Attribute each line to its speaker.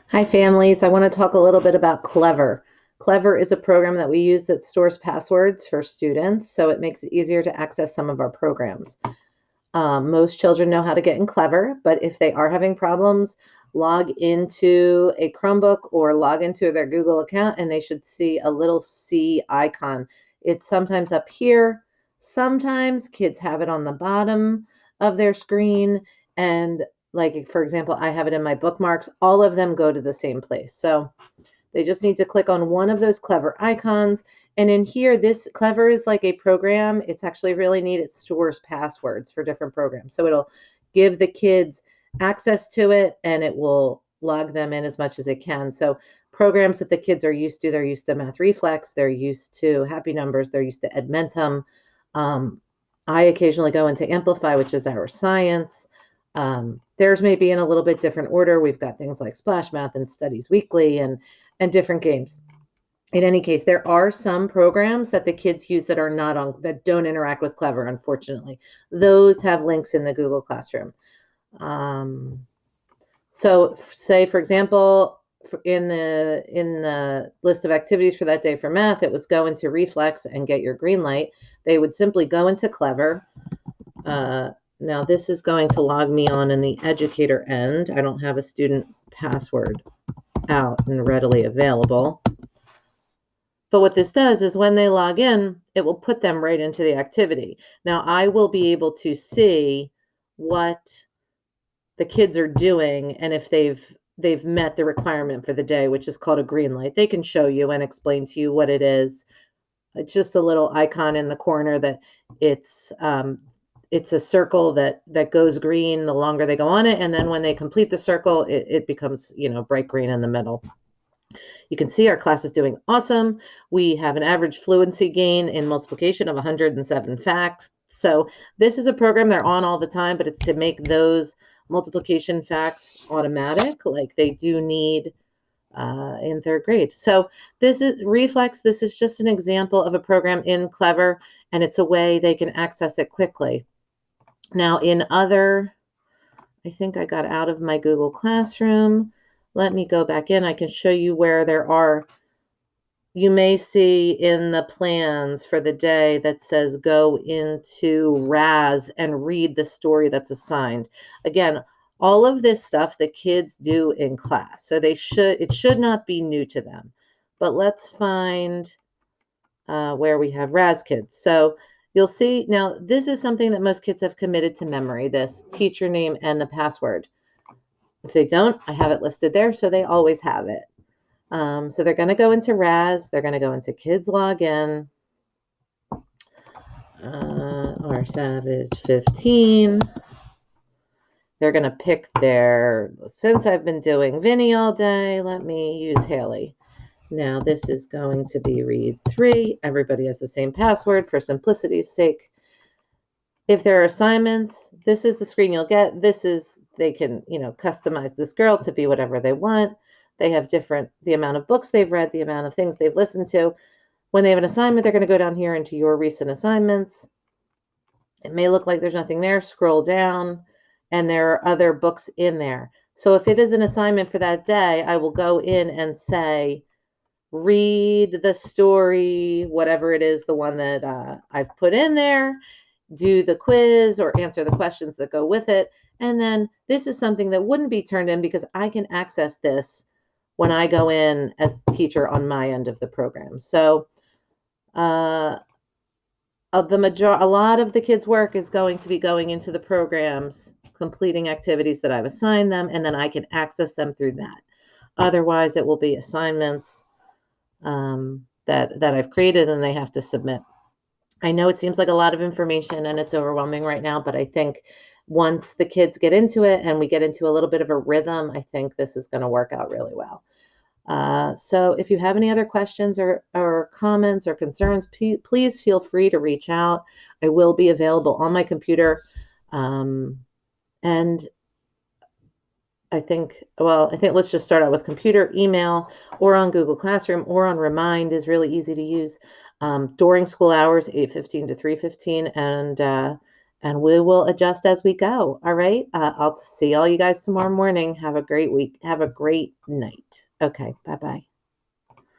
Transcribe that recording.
Speaker 1: Hi, families. I want to talk a little bit about Clever. Clever is a program that we use that stores passwords for students, so it makes it easier to access some of our programs. Most children know how to get in Clever, but if they are having problems, log into a Chromebook or log into their Google account, and they should see a little C icon. It's sometimes up here. Sometimes kids have it on the bottom of their screen. And, like, for example, I have it in my bookmarks. All of them go to the same place. So they just need to click on one of those Clever icons. And in here, this Clever is like a program. It's actually really neat. It stores passwords for different programs. So it'll give the kids access to it and it will log them in as much as it can. So programs that the kids are used to, they're used to Math Reflex, they're used to Happy Numbers, they're used to Edmentum. Um, I occasionally go into Amplify, which is our science. Theirs may be in a little bit different order. We've got things like Splash Math and Studies Weekly and different games. In any case, there are some programs that the kids use that are not on that don't interact with Clever, unfortunately. Those have links in the Google Classroom. Um, so say, for example, in the list of activities for that day for math, it was go into Reflex and get your green light. They would simply go into Clever. Uh, Now this is going to log me on in the educator end. I don't have a student password out and readily available. But what this does is when they log in, it will put them right into the activity. Now I will be able to see what the kids are doing and if they've met the requirement for the day, which is called a green light. They can show you and explain to you what it is. It's just a little icon in the corner that it's it's a circle that goes green the longer they go on it, and then when they complete the circle, it becomes bright green in the middle. You can see our class is doing awesome. We have an average fluency gain in multiplication of 107 facts. So this is a program they're on all the time, but it's to make those multiplication facts automatic, like they do need in third grade. So this is Reflex. This is just an example of a program in Clever, and it's a way they can access it quickly. Now, I think I got out of my Google Classroom. Let me go back in. I can show you where you may see in the plans for the day that says go into RAS and read the story that's assigned. Again, all of this stuff the kids do in class. So it should not be new to them. But let's find where we have RAS kids. So you'll see now this is something that most kids have committed to memory, this teacher name and the password. If they don't, I have it listed there, so they always have it. So they're going to go into RAS. They're going to go into Kids Login, R Savage 15. They're going to pick since I've been doing Vinny all day, let me use Haley. Now this is going to be read 3. Everybody has the same password for simplicity's sake. If there are assignments, this is the screen you'll get. They can, customize this girl to be whatever they want. They have the amount of books they've read, the amount of things they've listened to. When they have an assignment, they're going to go down here into your recent assignments. It may look like there's nothing there. Scroll down, and there are other books in there. So if it is an assignment for that day, I will go in and say, read the story, whatever it is, the one that I've put in there, do the quiz or answer the questions that go with it. And then this is something that wouldn't be turned in because I can access this when I go in as teacher on my end of the program. So a lot of the kids' work is going to be going into the programs, completing activities that I've assigned them, and then I can access them through that. Otherwise, it will be assignments that I've created and they have to submit. I know it seems like a lot of information and it's overwhelming right now, but I think once the kids get into it and we get into a little bit of a rhythm, I think this is going to work out really well. So if you have any other questions or comments or concerns, please feel free to reach out. I will be available on my computer. And I think let's just start out with computer, email, or on Google Classroom, or on Remind is really easy to use. During school hours, 8:15 to 3:15, and and we will adjust as we go. All right. I'll see all you guys tomorrow morning. Have a great week. Have a great night. Okay. Bye-bye.